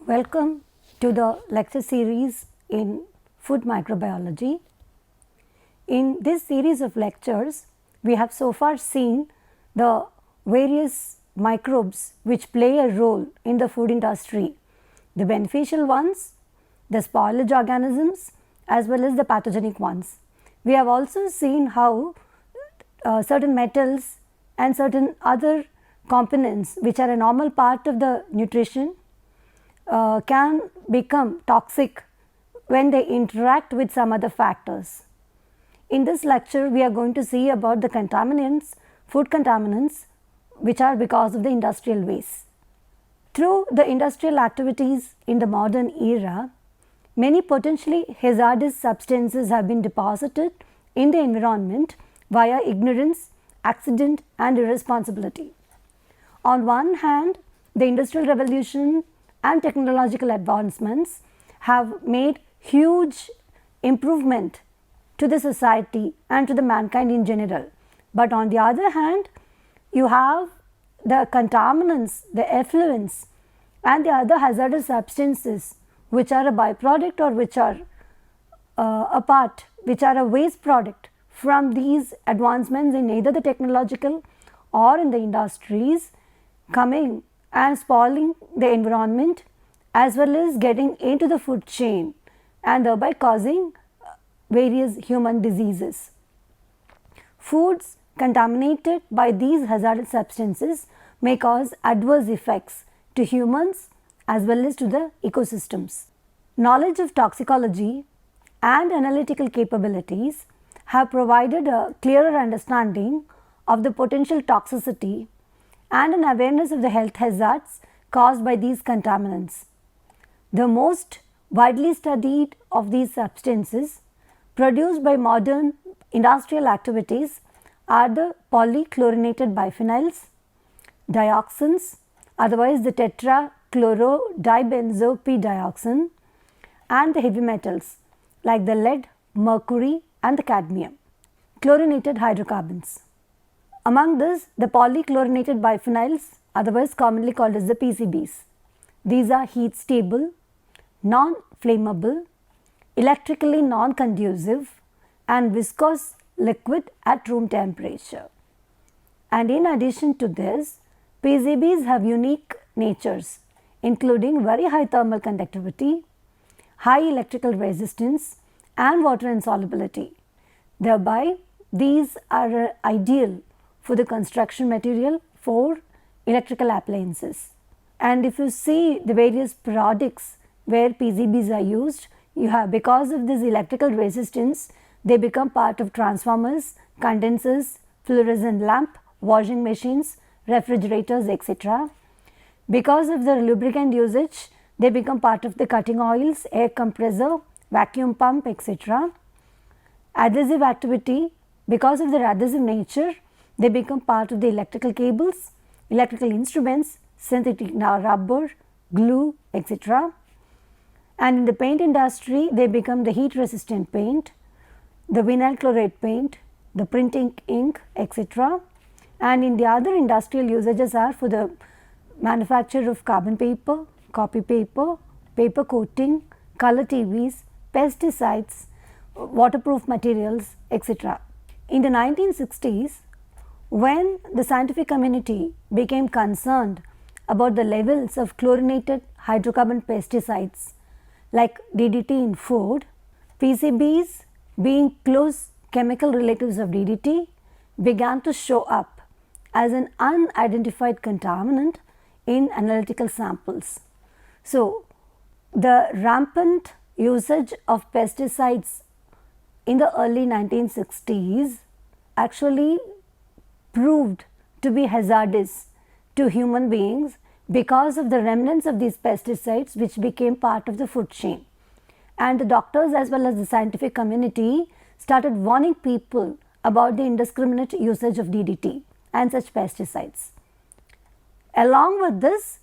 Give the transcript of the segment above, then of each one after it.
Welcome to the lecture series in food microbiology. In this series of lectures, we have so far seen the various microbes which play a role in the food industry, the beneficial ones, the spoilage organisms as well as the pathogenic ones. We have also seen how certain metals and certain other components which are a normal part of the nutrition can become toxic when they interact with some other factors. In this lecture, we are going to see about the contaminants, food contaminants, which are because of the industrial waste. Through the industrial activities in the modern era, many potentially hazardous substances have been deposited in the environment via ignorance, accident and irresponsibility. On one hand, the industrial revolution and technological advancements have made huge improvement to the society and to the mankind in general. But on the other hand, you have the contaminants, the effluents and the other hazardous substances which are a byproduct or which are a waste product from these advancements in either the technological or in the industries, coming and spoiling the environment as well as getting into the food chain and thereby causing various human diseases. Foods contaminated by these hazardous substances may cause adverse effects to humans as well as to the ecosystems. Knowledge of toxicology and analytical capabilities have provided a clearer understanding of the potential toxicity and an awareness of the health hazards caused by these contaminants. The most widely studied of these substances produced by modern industrial activities are the polychlorinated biphenyls, dioxins, otherwise the tetrachlorodibenzo-p-dioxin, and the heavy metals like the lead, mercury and the cadmium, chlorinated hydrocarbons. Among this, the polychlorinated biphenyls, otherwise commonly called as the PCBs. These are heat stable, non-flammable, electrically non-conducive and viscous liquid at room temperature. And in addition to this, PCBs have unique natures including very high thermal conductivity, high electrical resistance and water insolubility. Thereby, these are ideal for the construction material for electrical appliances. And if you see the various products where PCBs are used, you have, because of this electrical resistance, they become part of transformers, condensers, fluorescent lamp, washing machines, refrigerators, etc. Because of the lubricant usage, they become part of the cutting oils, air compressor, vacuum pump, etc. Adhesive activity, because of their adhesive nature, they become part of the electrical cables, electrical instruments, synthetic rubber, glue, etc. And in the paint industry, they become the heat resistant paint, the vinyl chloride paint, the printing ink, etc. And in the other industrial usages are for the manufacture of carbon paper, copy paper, paper coating, color TVs, pesticides, waterproof materials, etc. In the 1960s, when the scientific community became concerned about the levels of chlorinated hydrocarbon pesticides like DDT in food, PCBs being close chemical relatives of DDT began to show up as an unidentified contaminant in analytical samples. So, the rampant usage of pesticides in the early 1960s actually proved to be hazardous to human beings because of the remnants of these pesticides which became part of the food chain. And the doctors as well as the scientific community started warning people about the indiscriminate usage of DDT and such pesticides. Along with this,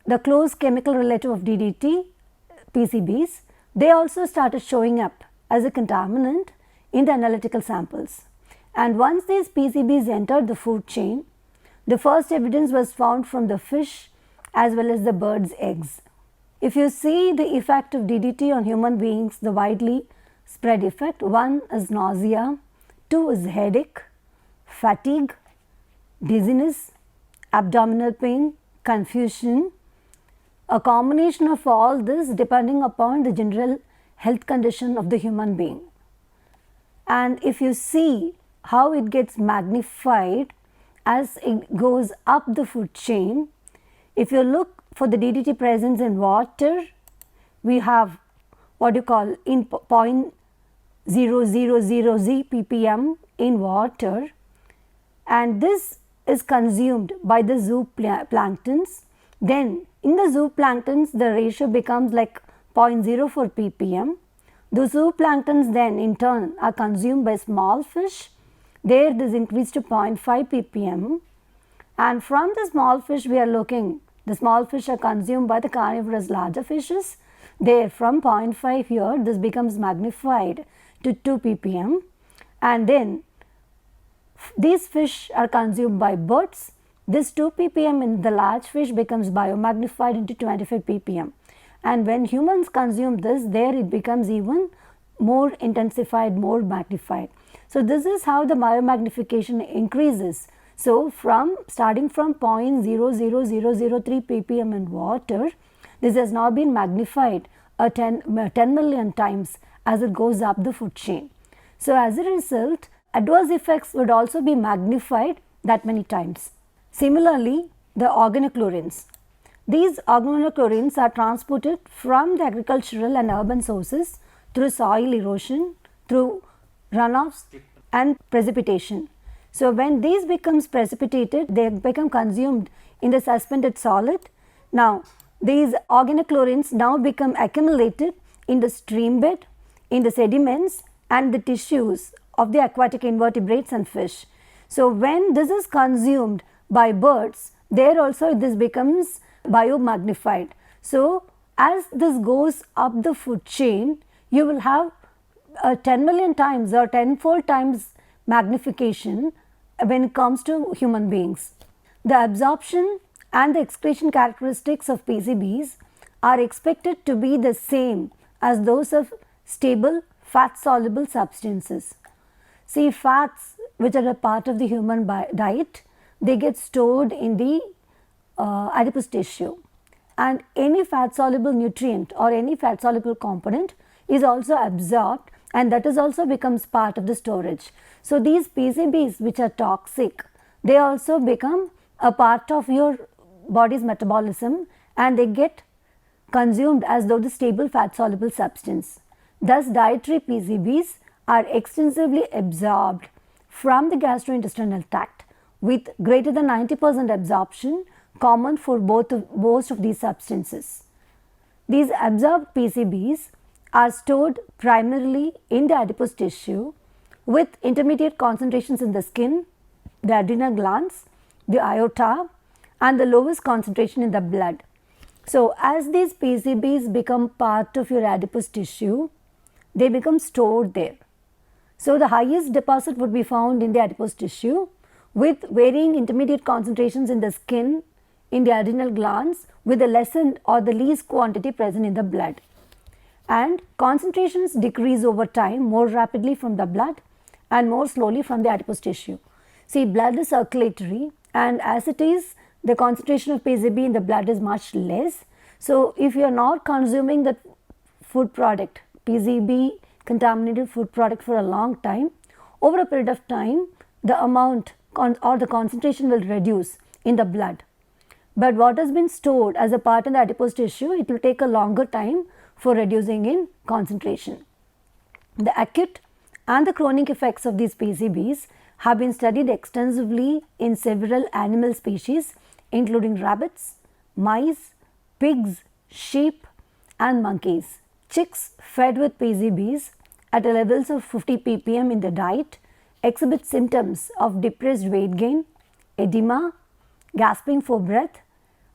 the close chemical relative of DDT, PCBs, they also started showing up as a contaminant in the analytical samples. And once these PCBs entered the food chain, the first evidence was found from the fish as well as the bird's eggs. If you see the effect of DDT on human beings, the widely spread effect, 1 is nausea, 2 is headache, fatigue, dizziness, abdominal pain, confusion, a combination of all this depending upon the general health condition of the human being. And if you see how it gets magnified as it goes up the food chain, if you look for the DDT presence in water, we have what you call in 0.000 ppm in water, and this is consumed by the zooplanktons. Then in the zooplanktons the ratio becomes like 0.04 ppm. The zooplanktons then in turn are consumed by small fish. There this increased to 0.5 ppm, and from the small fish we are looking, the small fish are consumed by the carnivorous larger fishes. There from 0.5 here this becomes magnified to 2 ppm, and then these fish are consumed by birds. This 2 ppm in the large fish becomes biomagnified into 25 ppm, and when humans consume this, there it becomes even more intensified, more magnified. So this is how the biomagnification increases. So starting from 0.00003 ppm in water, this has now been magnified 10 million times as it goes up the food chain. So as a result, adverse effects would also be magnified that many times. Similarly, the organochlorines. These organochlorines are transported from the agricultural and urban sources through soil erosion, through runoffs and precipitation. So when these becomes precipitated, they become consumed in the suspended solid. Now these organochlorines now become accumulated in the stream bed, in the sediments and the tissues of the aquatic invertebrates and fish. So when this is consumed by birds, there also this becomes biomagnified. So as this goes up the food chain, you will have 10 million times or tenfold times magnification when it comes to human beings. The absorption and the excretion characteristics of PCBs are expected to be the same as those of stable fat soluble substances. See, fats which are a part of the human diet, they get stored in the adipose tissue, and any fat soluble nutrient or any fat soluble component is also absorbed, and that is also becomes part of the storage. So these PCBs which are toxic, they also become a part of your body's metabolism, and they get consumed as though the stable fat soluble substance. Thus dietary PCBs are extensively absorbed from the gastrointestinal tract with greater than 90% absorption, common for most of these substances. These absorbed PCBs are stored primarily in the adipose tissue with intermediate concentrations in the skin, the adrenal glands, the aorta, and the lowest concentration in the blood. So as these PCBs become part of your adipose tissue, they become stored there. So the highest deposit would be found in the adipose tissue with varying intermediate concentrations in the skin, in the adrenal glands, with the lessened or the least quantity present in the blood. And concentrations decrease over time more rapidly from the blood and more slowly from the adipose tissue. See, blood is circulatory, and as it is, the concentration of PCB in the blood is much less. So if you are not consuming that food product, PCB contaminated food product, for a long time, over a period of time the amount or the concentration will reduce in the blood. But what has been stored as a part in the adipose tissue, it will take a longer time for reducing in concentration. The acute and the chronic effects of these PCBs have been studied extensively in several animal species, including rabbits, mice, pigs, sheep and monkeys. Chicks fed with PCBs at levels of 50 ppm in the diet exhibit symptoms of depressed weight gain, edema, gasping for breath,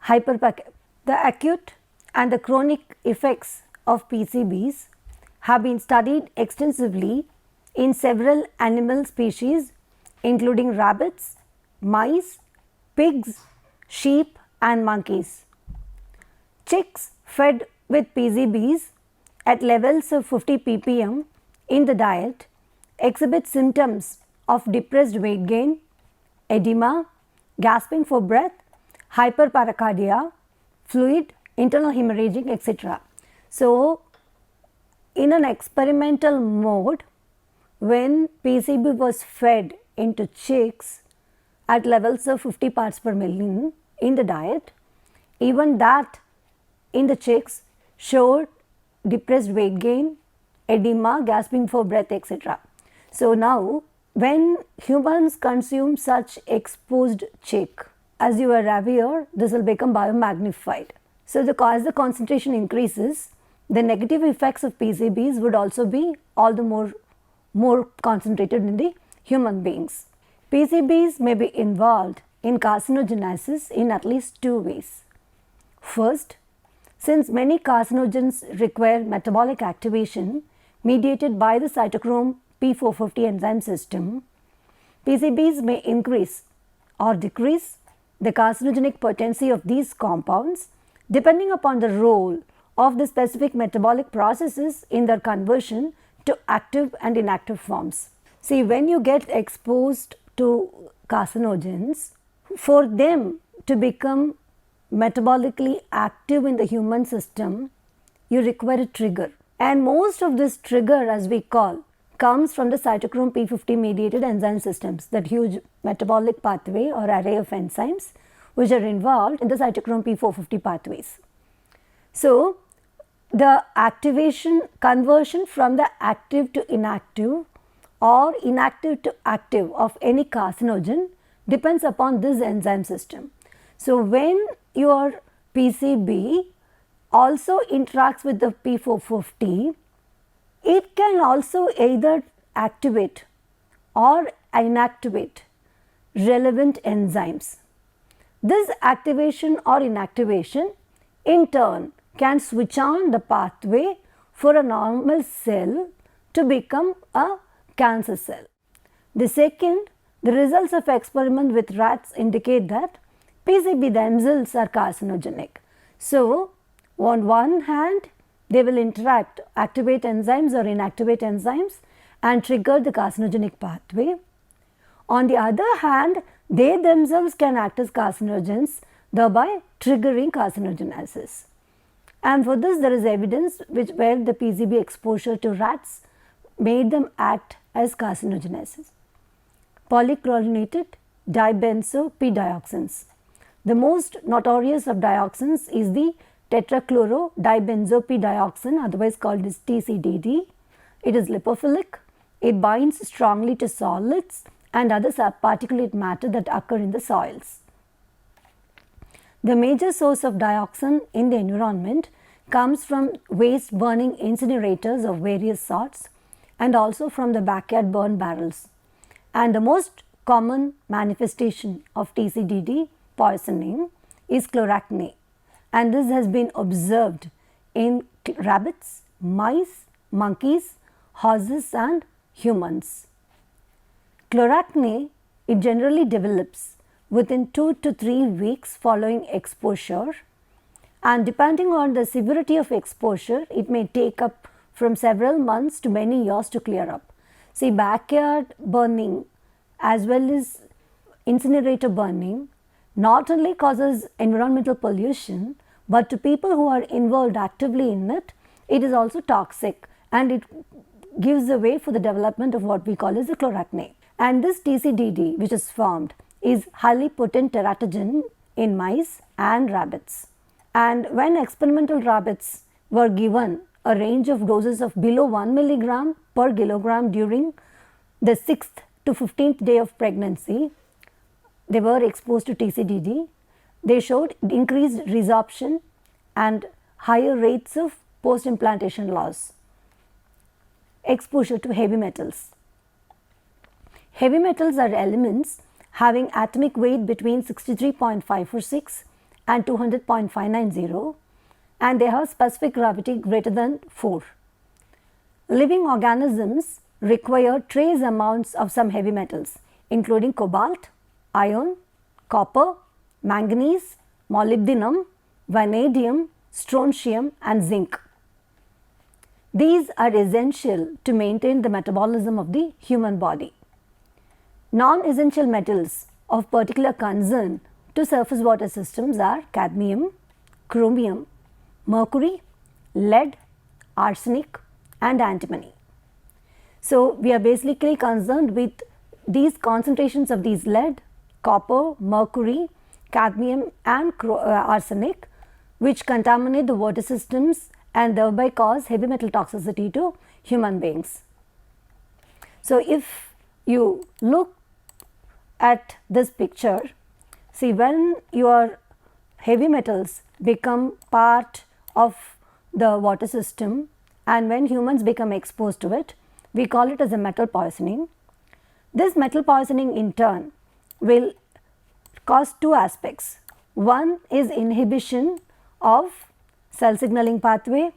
hyperpac. The acute and the chronic effects of PCBs have been studied extensively in several animal species, including rabbits, mice, pigs, sheep and monkeys. Chicks fed with PCBs at levels of 50 ppm in the diet exhibit symptoms of depressed weight gain, edema, gasping for breath, hyperparacardia, fluid, internal hemorrhaging, etc. So, in an experimental mode, when PCB was fed into chicks at levels of 50 parts per million in the diet, even that in the chicks showed depressed weight gain, edema, gasping for breath, etc. So, now when humans consume such exposed chick, as you are aware, this will become biomagnified. So, as the concentration increases, the negative effects of PCBs would also be all the more concentrated in the human beings. PCBs may be involved in carcinogenesis in at least two ways. First, since many carcinogens require metabolic activation mediated by the cytochrome P450 enzyme system, PCBs may increase or decrease the carcinogenic potency of these compounds depending upon the role of the specific metabolic processes in their conversion to active and inactive forms. See, when you get exposed to carcinogens, for them to become metabolically active in the human system, you require a trigger. And most of this trigger, as we call, comes from the cytochrome P50 mediated enzyme systems, that huge metabolic pathway or array of enzymes which are involved in the cytochrome P450 pathways. So, the conversion from the active to inactive or inactive to active of any carcinogen depends upon this enzyme system. So, when your PCB also interacts with the P450, it can also either activate or inactivate relevant enzymes. This activation or inactivation in turn can switch on the pathway for a normal cell to become a cancer cell. The second, the results of experiment with rats indicate that PCB themselves are carcinogenic. So, on one hand, they will activate enzymes or inactivate enzymes and trigger the carcinogenic pathway. On the other hand, they themselves can act as carcinogens, thereby triggering carcinogenesis. And for this, there is evidence where the PCB exposure to rats made them act as carcinogenesis. Polychlorinated dibenzo-p-dioxins. The most notorious of dioxins is the tetrachloro-dibenzo-p-dioxin, otherwise called as TCDD. It is lipophilic. It binds strongly to solids and other particulate matter that occur in the soils. The major source of dioxin in the environment comes from waste burning incinerators of various sorts and also from the backyard burn barrels. And the most common manifestation of TCDD poisoning is chloracne, and this has been observed in rabbits, mice, monkeys, horses and humans. Chloracne, it generally develops within 2 to 3 weeks following exposure, and depending on the severity of exposure, it may take up from several months to many years to clear up. See, backyard burning as well as incinerator burning not only causes environmental pollution, but to people who are involved actively in it, it is also toxic and it gives the way for the development of what we call as the chloracne. And this TCDD which is formed is highly potent teratogen in mice and rabbits. And when experimental rabbits were given a range of doses of below 1 milligram per kilogram during the 6th to 15th day of pregnancy, they were exposed to TCDD. They showed increased resorption and higher rates of post-implantation loss. Exposure to heavy metals. Heavy metals are elements having atomic weight between 63.546 and 200.590, and they have specific gravity greater than 4. Living organisms require trace amounts of some heavy metals, including cobalt, iron, copper, manganese, molybdenum, vanadium, strontium and zinc. These are essential to maintain the metabolism of the human body. Non-essential metals of particular concern to surface water systems are cadmium, chromium, mercury, lead, arsenic and antimony. So, we are basically concerned with these concentrations of these lead, copper, mercury, cadmium and arsenic, which contaminate the water systems and thereby cause heavy metal toxicity to human beings. So, if you look at this picture, see, when your heavy metals become part of the water system and when humans become exposed to it, we call it as a metal poisoning. This metal poisoning in turn will cause two aspects. One is inhibition of cell signaling pathway.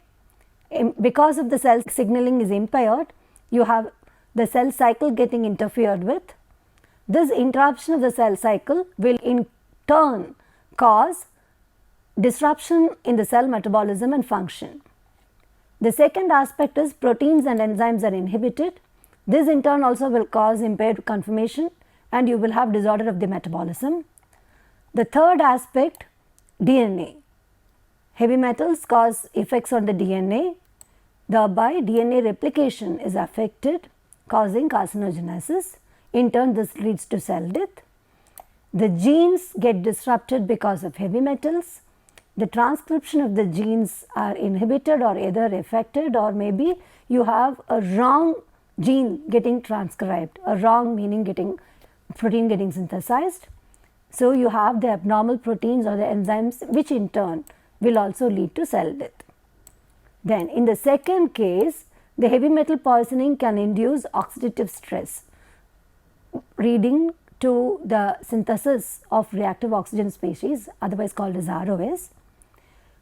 Because of the cell signaling is impaired, you have the cell cycle getting interfered with. This interruption of the cell cycle will in turn cause disruption in the cell metabolism and function. The second aspect is proteins and enzymes are inhibited. This in turn also will cause impaired conformation and you will have disorder of the metabolism. The third aspect, DNA. Heavy metals cause effects on the DNA, thereby DNA replication is affected, causing carcinogenesis. In turn, this leads to cell death. The genes get disrupted because of heavy metals. The transcription of the genes are inhibited or either affected, or maybe you have a wrong gene getting transcribed, a wrong meaning protein getting synthesized. So, you have the abnormal proteins or the enzymes, which in turn will also lead to cell death. Then in the second case, the heavy metal poisoning can induce oxidative stress, leading to the synthesis of reactive oxygen species, otherwise called as ROS.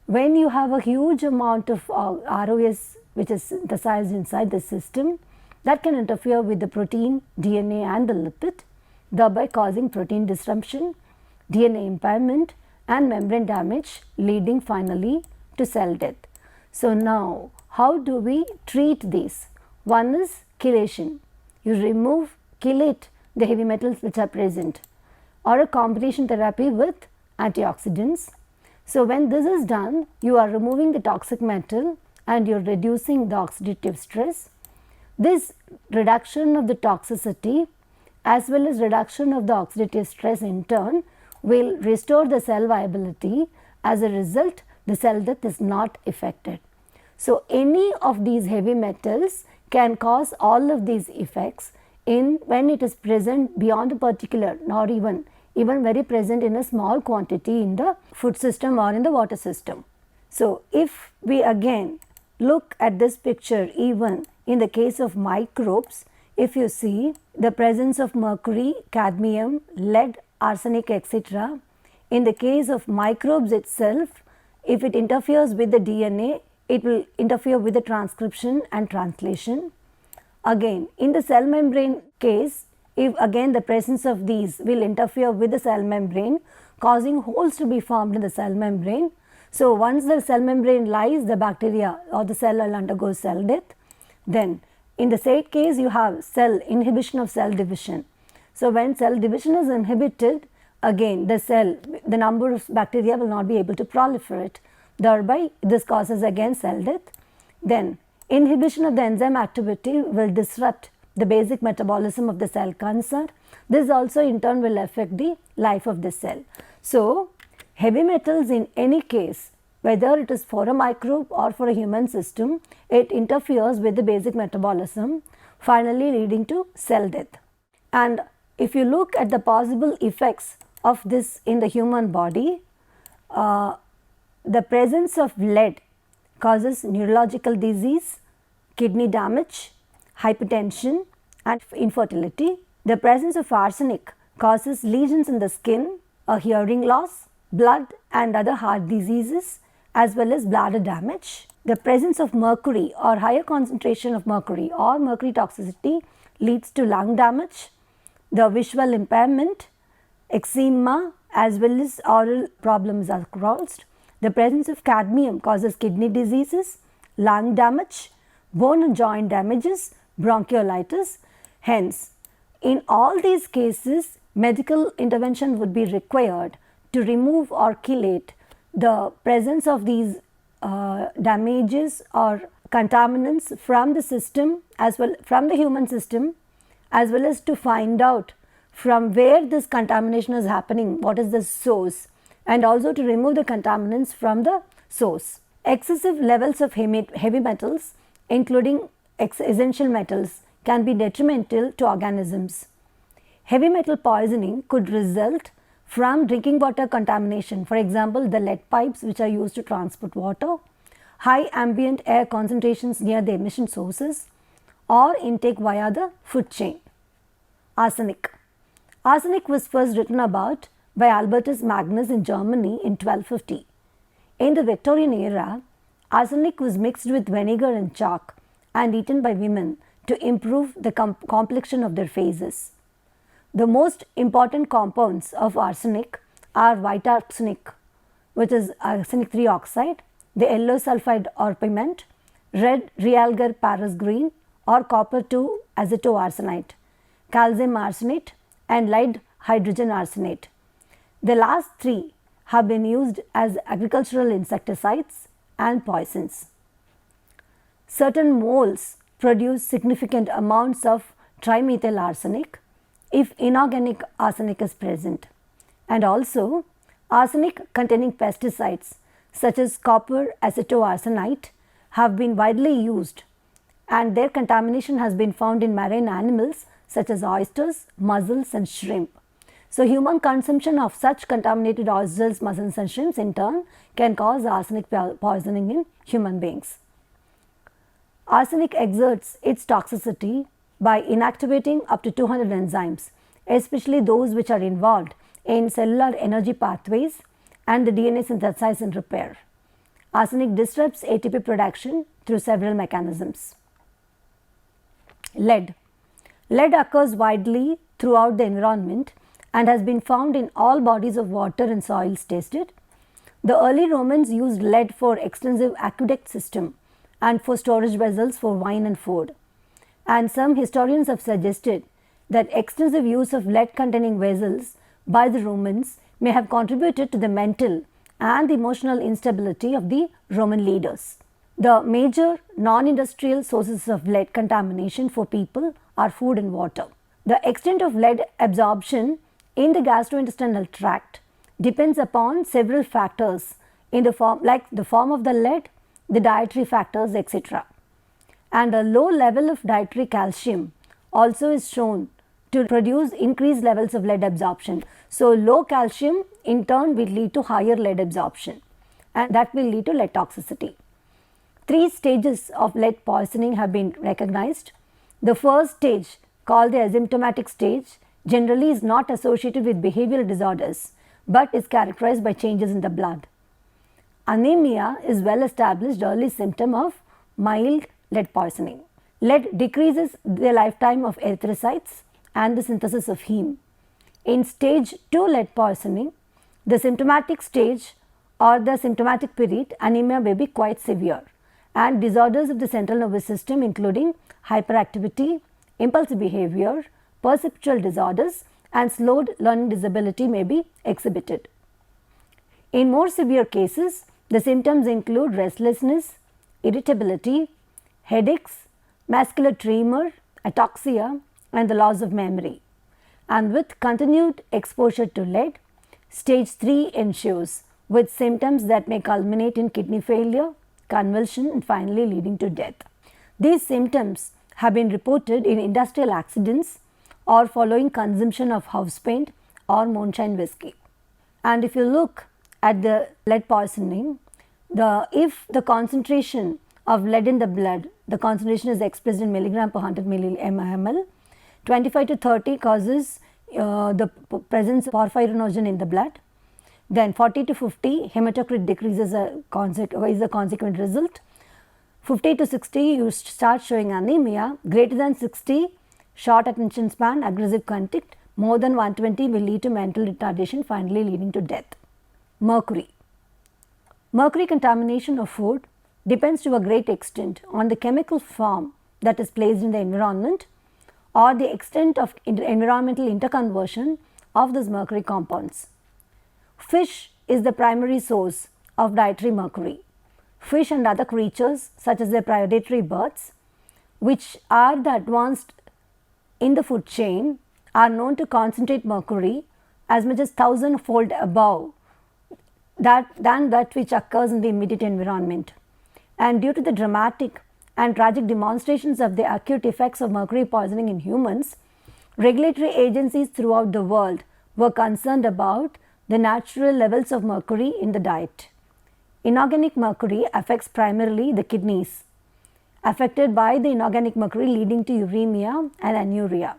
When you have a huge amount of ROS which is synthesized inside the system, that can interfere with the protein, DNA and the lipid, thereby causing protein disruption, DNA impairment and membrane damage, leading finally to cell death. So, now how do we treat these? One is chelation. You chelate the heavy metals which are present, or a combination therapy with antioxidants. So, when this is done, you are removing the toxic metal and you are reducing the oxidative stress. This reduction of the toxicity as well as reduction of the oxidative stress in turn will restore the cell viability. As a result, the cell death is not affected. So, any of these heavy metals can cause all of these effects when it is present beyond a particular, not even very present in a small quantity in the food system or in the water system. So, if we again look at this picture, even in the case of microbes, if you see the presence of mercury, cadmium, lead, arsenic, etc. In the case of microbes itself, if it interferes with the DNA, it will interfere with the transcription and translation. Again, in the cell membrane case, if again the presence of these will interfere with the cell membrane, causing holes to be formed in the cell membrane. So, once the cell membrane lies, the bacteria or the cell will undergo cell death. Then, in the said case, you have inhibition of cell division. So, when cell division is inhibited, again the number of bacteria will not be able to proliferate, thereby this causes again cell death. Then, inhibition of the enzyme activity will disrupt the basic metabolism of the cell concerned. This also in turn will affect the life of the cell. So, heavy metals in any case, whether it is for a microbe or for a human system, it interferes with the basic metabolism, finally leading to cell death. And if you look at the possible effects of this in the human body, the presence of lead causes neurological disease, kidney damage, hypertension and infertility. The presence of arsenic causes lesions in the skin, a hearing loss, blood and other heart diseases, as well as bladder damage. The presence of mercury or higher concentration of mercury or mercury toxicity leads to lung damage, the visual impairment, eczema as well as oral problems are caused. The presence of cadmium causes kidney diseases, lung damage, bone and joint damages, bronchiolitis. Hence, in all these cases, medical intervention would be required to remove or chelate the presence of these damages or contaminants from the system, as well from the human system, as well as to find out from where this contamination is happening, what is the source, and also to remove the contaminants from the source. Excessive levels of heavy metals, including essential metals, can be detrimental to organisms. Heavy metal poisoning could result from drinking water contamination, for example, the lead pipes which are used to transport water, high ambient air concentrations near the emission sources, or intake via the food chain. Arsenic. Arsenic was first written about by Albertus Magnus in Germany in 1250. In the Victorian era, arsenic was mixed with vinegar and chalk and eaten by women to improve the complexion of their faces. The most important compounds of arsenic are white arsenic, which is arsenic 3 oxide, the yellow sulfide or pigment, red realgar Paris green or copper 2 acetoarsenite, calcium arsenate and lead hydrogen arsenate. The last three have been used as agricultural insecticides and poisons. Certain moles produce significant amounts of trimethyl arsenic if inorganic arsenic is present, and also arsenic containing pesticides such as copper acetoarsenite have been widely used, and their contamination has been found in marine animals such as oysters, mussels and shrimp. So, human consumption of such contaminated oysters, mussels and shrimps in turn can cause arsenic poisoning in human beings. Arsenic exerts its toxicity by inactivating up to 200 enzymes, especially those which are involved in cellular energy pathways and the DNA synthesis and repair. Arsenic disrupts ATP production through several mechanisms. Lead. Lead occurs widely throughout the environment and has been found in all bodies of water and soils tested. The early Romans used lead for extensive aqueduct system and for storage vessels for wine and food. And some historians have suggested that extensive use of lead containing vessels by the Romans may have contributed to the mental and emotional instability of the Roman leaders. The major non-industrial sources of lead contamination for people are food and water. The extent of lead absorption in the gastrointestinal tract depends upon several factors in the form like the form of the lead, the dietary factors, etc. And a low level of dietary calcium also is shown to produce increased levels of lead absorption. So, low calcium in turn will lead to higher lead absorption, and that will lead to lead toxicity. 3 stages of lead poisoning have been recognized. The first stage, called the asymptomatic stage, generally is not associated with behavioral disorders, but is characterized by changes in the blood. Anemia is well established early symptom of mild lead poisoning. Lead decreases the lifetime of erythrocytes and the synthesis of heme. In stage 2 lead poisoning, the symptomatic stage or the symptomatic period, anemia may be quite severe, and disorders of the central nervous system including hyperactivity, impulsive behavior, perceptual disorders and slowed learning disability may be exhibited. In more severe cases, the symptoms include restlessness, irritability, headaches, muscular tremor, ataxia and the loss of memory. And with continued exposure to lead, stage 3 ensues with symptoms that may culminate in kidney failure, convulsion and finally leading to death. These symptoms have been reported in industrial accidents or following consumption of house paint or moonshine whiskey. And if you look at the lead poisoning, if the concentration of lead in the blood, the concentration is expressed in milligram per 100 ml, 25 to 30 causes the presence of porphyrinogen in the blood. Then 40 to 50 hematocrit decreases is a consequent result. 50 to 60 you start showing anemia, greater than 60 short attention span, aggressive conduct, more than 120 will lead to mental retardation, finally leading to death. Mercury. Mercury contamination of food depends to a great extent on the chemical form that is placed in the environment or the extent of environmental interconversion of these mercury compounds. Fish is the primary source of dietary mercury. Fish and other creatures such as the predatory birds, which are the advanced in the food chain, are known to concentrate mercury as much as 1,000-fold above than that which occurs in the immediate environment. And due to the dramatic and tragic demonstrations of the acute effects of mercury poisoning in humans, regulatory agencies throughout the world were concerned about the natural levels of mercury in the diet. Inorganic mercury affects primarily the kidneys, affected by the inorganic mercury leading to uremia and anuria.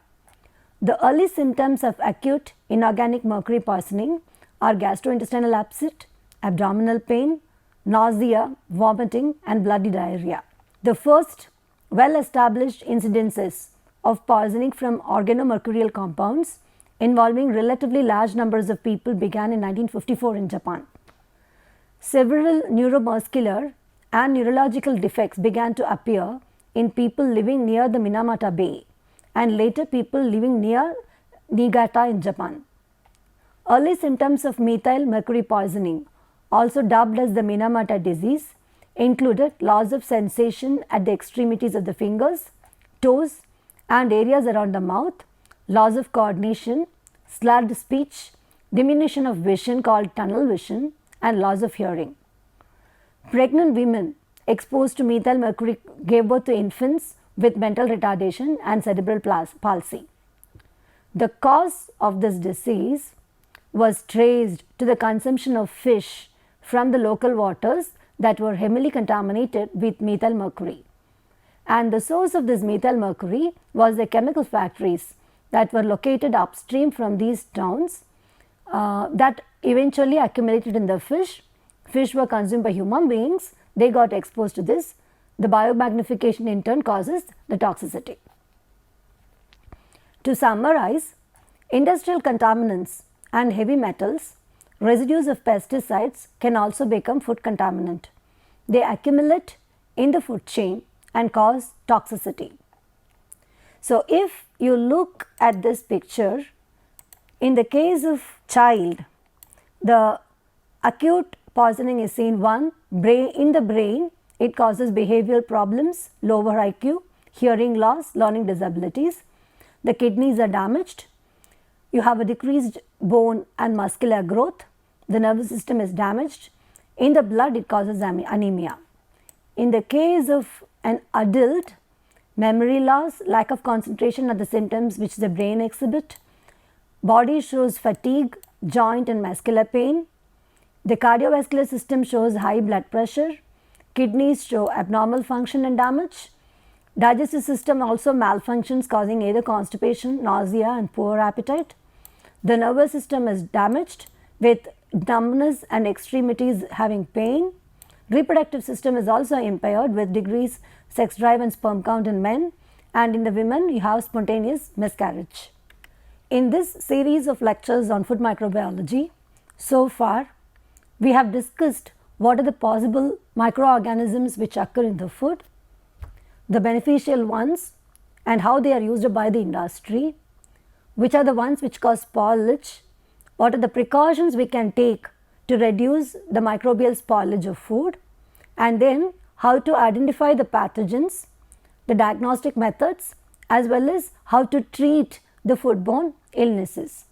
The early symptoms of acute inorganic mercury poisoning are gastrointestinal upset, abdominal pain, nausea, vomiting and bloody diarrhea. The first well-established incidences of poisoning from organomercurial compounds involving relatively large numbers of people began in 1954 in Japan. Several neuromuscular and neurological defects began to appear in people living near the Minamata Bay and later people living near Niigata in Japan. Early symptoms of methyl mercury poisoning, also dubbed as the Minamata disease, included loss of sensation at the extremities of the fingers, toes and areas around the mouth, loss of coordination, slurred speech, diminution of vision called tunnel vision and loss of hearing. Pregnant women exposed to methyl mercury gave birth to infants with mental retardation and cerebral palsy. The cause of this disease was traced to the consumption of fish from the local waters that were heavily contaminated with methyl mercury. And the source of this methyl mercury was the chemical factories that were located upstream from these towns that eventually accumulated in the fish. Fish were consumed by human beings, they got exposed to this. The biomagnification in turn causes the toxicity. To summarize, industrial contaminants and heavy metals, residues of pesticides can also become food contaminant. They accumulate in the food chain and cause toxicity. So, if you look at this picture, in the case of child, the acute poisoning is seen in the brain. It causes behavioral problems, lower IQ, hearing loss, learning disabilities. The kidneys are damaged. You have a decreased bone and muscular growth. The nervous system is damaged. In the blood, it causes anemia. In the case of an adult, memory loss, lack of concentration are the symptoms which the brain exhibit. Body shows fatigue, joint and muscular pain. The cardiovascular system shows high blood pressure. Kidneys show abnormal function and damage. Digestive system also malfunctions, causing either constipation, nausea and poor appetite. The nervous system is damaged with numbness and extremities having pain. Reproductive system is also impaired with decreased sex drive and sperm count in men, and in the women you have spontaneous miscarriage. In this series of lectures on food microbiology, so far we have discussed what are the possible microorganisms which occur in the food, the beneficial ones and how they are used by the industry, which are the ones which cause spoilage, what are the precautions we can take to reduce the microbial spoilage of food, and then how to identify the pathogens, the diagnostic methods as well as how to treat the foodborne illnesses.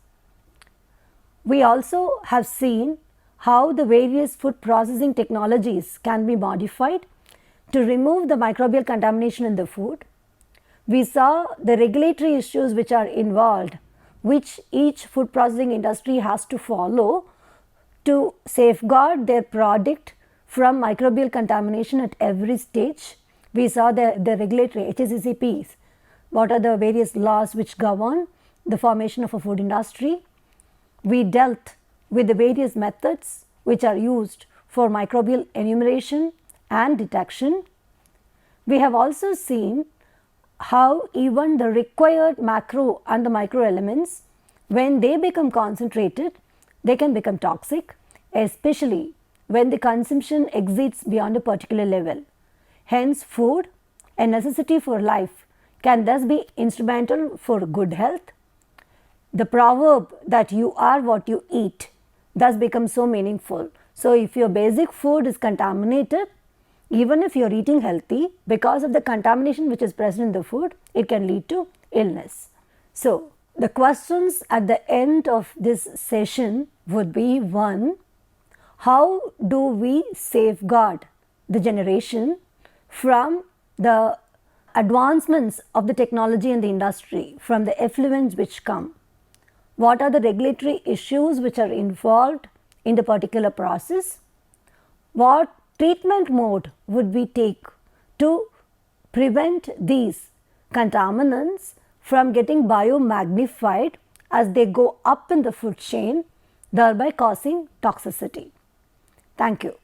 We also have seen how the various food processing technologies can be modified to remove the microbial contamination in the food. We saw the regulatory issues which are involved, which each food processing industry has to follow to safeguard their product from microbial contamination at every stage. We saw the regulatory HACCPs, what are the various laws which govern the formation of a food industry. We dealt with the various methods which are used for microbial enumeration and detection. We have also seen how even the required macro and the micro elements, when they become concentrated, they can become toxic, especially when the consumption exceeds beyond a particular level. Hence, food, a necessity for life, can thus be instrumental for good health. The proverb that you are what you eat thus becomes so meaningful. So, if your basic food is contaminated, even if you are eating healthy, because of the contamination which is present in the food, it can lead to illness. So, the questions at the end of this session would be: 1. How do we safeguard the generation from the advancements of the technology and the industry, from the effluents which come? What are the regulatory issues which are involved in the particular process? What treatment mode would we take to prevent these contaminants from getting biomagnified as they go up in the food chain, thereby causing toxicity? Thank you.